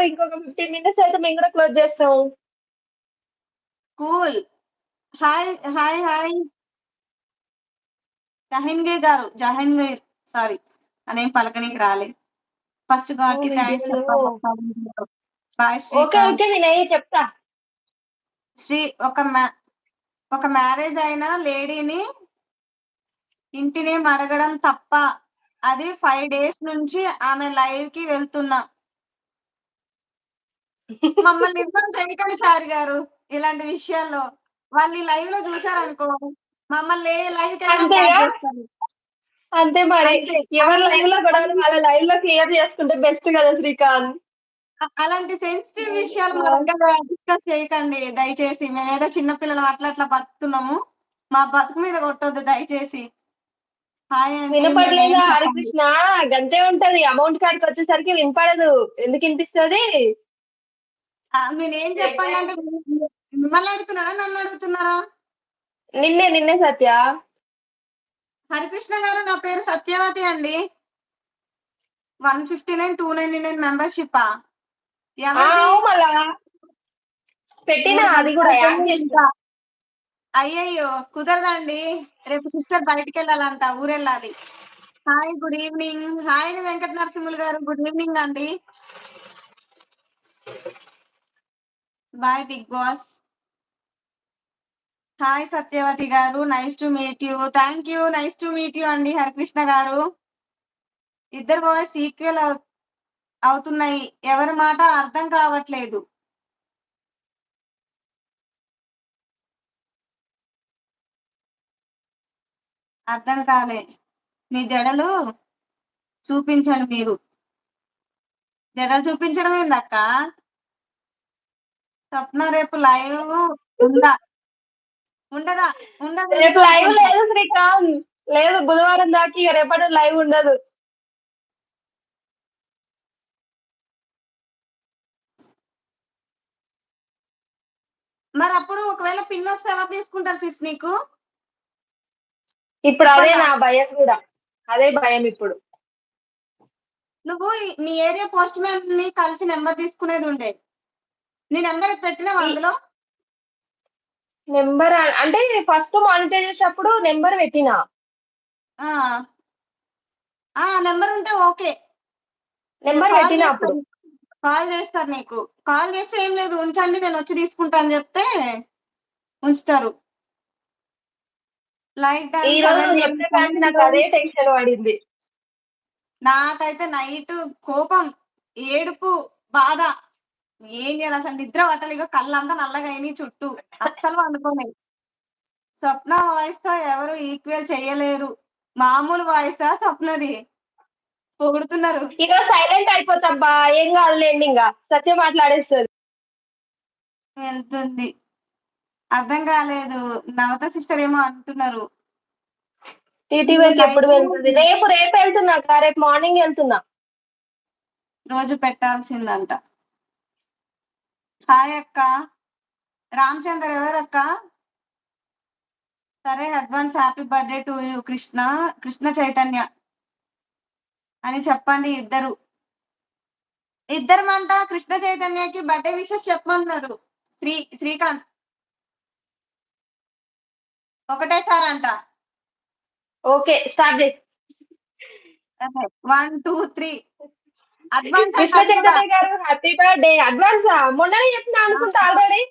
ఇంకొక 15 మినిట్స్ అయితే మేము కూడా క్లోజ్ చేస్తాం. Cool. Hi, hi, hi. Jahangir గారు, జహంగీర్ సారీ. ఆ నేమ్ పలకనీకి రాలేదు. ఫస్ట్ గాడ్‌కి థాంక్స్ వీడియోలో చెప్పాలక్క. Bye okay. శ్రీకాంత్. ఓకే. నేనయ్యి చెప్తా. శ్రీ ఒక మ్యారేజ్ అయిన లేడీని ఇంటి నేమ్ అడగడం తప్ప. అది 5 డేస్ నుంచి ఆమె లైవ్‌కి వెళ్తున్నా. మమ్మల్ని ఇన్వాల్వ్ చేయకండి సార్ గారు ఇలాంటి విషయాల్లో. వాళ్ళు ఈ లైవ్‌లో చూసారనుకో మమ్మల్ని లైవ్‌కైనా బ్లాక్ అంతేగా? చేస్తారు. అంతే మరి. అంతే. ఎవరి అలాంటి లైవ్‌లో గొడవలు వాళ్ళ లైవ్‌లో క్లియర్ చేసుకుంటే బెస్ట్ కదా శ్రీకాంత్. అలాంటి సెన్సిటివ్ విషయాలు మా ఆ! దగ్గర డిస్కస్ చేయకండి దయచేసి. మేమేదో చిన్న పిల్లలం అట్లా బతుకుతున్నాము. మా బతుకు మీద కొట్టొద్దు దయచేసి. హాయ్ అండి. మీ వినపడలేదా నేమ్ చెప్పండి. హరికృష్ణ? గంతే ఉంటది. అమౌంట్ కాడికొచ్చేసరికి వినపడదు. ఎందుకు ఇనిపిస్తది? మీ నేమ్ చెప్పండి అంటే మిమ్మల్ని అడుగుతున్నారా? నన్ను అడుగుతున్నారా? నిన్నే సత్య. హరికృష్ణ గారు నా పేరు సత్యవతి అండి. 159, 299 మెంబర్‌షిప్పా? ఎవరిది? మళ్ళా పెట్టినా 3 అది గూడా గంటలయిపోయింది యాడ్ చేసిన. ఇంకా. అయ్యయ్యో! కుదరదండి. రేపు సిస్టర్ బయటికెళ్ళాలంట. ఊరెళ్ళాలి. Hi. Good evening. Hi Venkata Narasimhulu గారు. గుడ్ ఈవెనింగ్ అండి. Bye big boss. Hi Satyavathi గారు. Nice to meet you. Thank you. Nice to meet you అండి హరికృష్ణ గారు. ఇద్దరి వాయిస్ ఈక్వల్ అవుతున్నాయి. ఎవరి మాట అర్థం కావట్లేదు. అర్థం కాలే. మీ జడలు చూపించండి మీరు. జడలు చూపించడం ఏందక్క? స్వప్న రేపు లైవ్ ఉందా? ఉండదా? ఉండదు రేపు లైవ్ ఉందనుకుంటా. లేదు శ్రీకాంత్. లేదు బుధవారం దాకా ఇగ రేపటి లైవ్ ఉండదు. మరప్పుడు ఒకవేళ పిన్నొస్తే ఎవరు తీసుకుంటారు సిస్ నీకు? ఇప్పుడు అదే చెప్పాలా? నా భయం గూడా. అదే భయం ఇప్పుడు. నువ్వు మీ ఏరియా పోస్ట్ మ్యాన్‌ని కలిసి నంబర్ తీసుకునేదుండే. నీ నంబర్ పెట్టినావా ఈ అందులో? నెంబర్ అంటే ఫస్ట్ మానిటైజ్ చేసేటప్పుడు నెంబర్ పెట్టినా. ఆ! ఆ! నంబర్ ఉంటే ఓకే. నెంబర్ కాల్ పెట్టినా అప్పుడు. చేస్తారు. కాల్ చేస్తారు నీకు. కాల్ చేస్తే ఏం లేదు ఉంచండి నేనొచ్చి తీసుకుంటా అని చెప్తే ఉంచుతారు. లైక్ డన్ ఈరోజు 7 నువ్వు చెప్తే కాంచి నాకు అదే టెన్షన్ పడింది. నాకైతే నైటు కోపం, ఏడుపు, బాధ. ఏం చేయాలి అసలు నిద్ర పట్టలే. ఇగో కళ్ళంతా నల్లగయినియి చుట్టూ. అస్సలు పండుకోలే. స్వప్న వాయిస్‌తో ఎవరు ఈక్వల్ చేయలేరు. మామూలు వాయిసా స్వప్నది? పొగుడుతున్నారు. ఈరోజు సైలెంట్ అయిపోతాబ్బా. ఏం కాదులేండి ఇంగ. సత్య మాట్లాడేస్తది. వెళ్తుంది. అర్థం కాలేదు. నవత సిస్టర్ ఏమో అంటున్నారు. నువ్వు టీటీవీకి ఎప్పుడు నైటు వెళ్తది? రేపు వెళ్తున్నా రేపు మార్నింగ్ వెళ్తున్నా. రోజు పెట్టాల్సిందంట. హాయ్ అక్క. రామచందర్ ఎవరక్క? సరే advance happy birthday to you Krishna Chaitanya అని చెప్పండి ఇద్దరు. ఇద్దరమంట కృష్ణ చైతన్యకి బర్త్‌డే విషెస్ చెప్పమన్నారు. శ్రీకాంత్. ఒకటేసారంట. ఓకే. స్టార్ట్ చెయ్. 1, 2, 3 అడ్వాన్స్ అంట కృష్ణ అది కూడా. చైతన్య గారు హ్యాపీ బర్త్‌డే. అడ్వాన్సా? మొన్ననే చెప్పినా అనుకుంటా ఆల్రెడీ.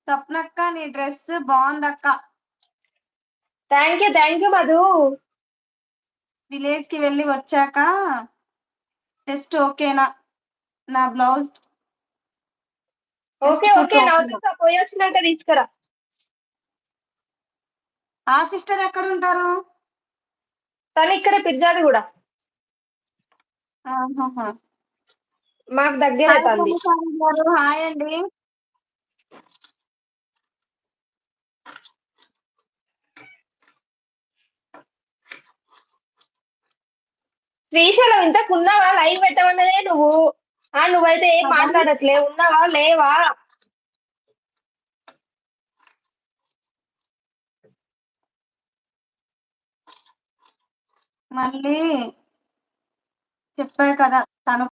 స్వప్నక్క నీ డ్రెస్ బావుందక్క. Thank you Madhu. విలేజ్‌కి వెళ్లి వచ్చాక టెస్ట్ ఓకేనా? నా బ్లౌజ్ టెస్ట్ ఓకే. కుట్టు ఓకే. ఓకేనా? నవదీప్ పోయొచ్చినాక తీసుకురా. ఆ సిస్టర్ ఎక్కడుంటారు? తను ఇక్కడ పిర్జాదిగూడ. ఆహాహా! మాకు దగ్గరే హాయ్ తనది. గుణసాగర్ గారు. హాయ్ అండి. శ్రీశైలం ఇంతకున్నావా? లైవ్ పెట్టమన్నదే నువ్వు. నువ్వైతే ఏం కదా! మాట్లాడట్లే. ఉన్నావా? లేవా? మళ్ళీ చెప్పా కదా! తను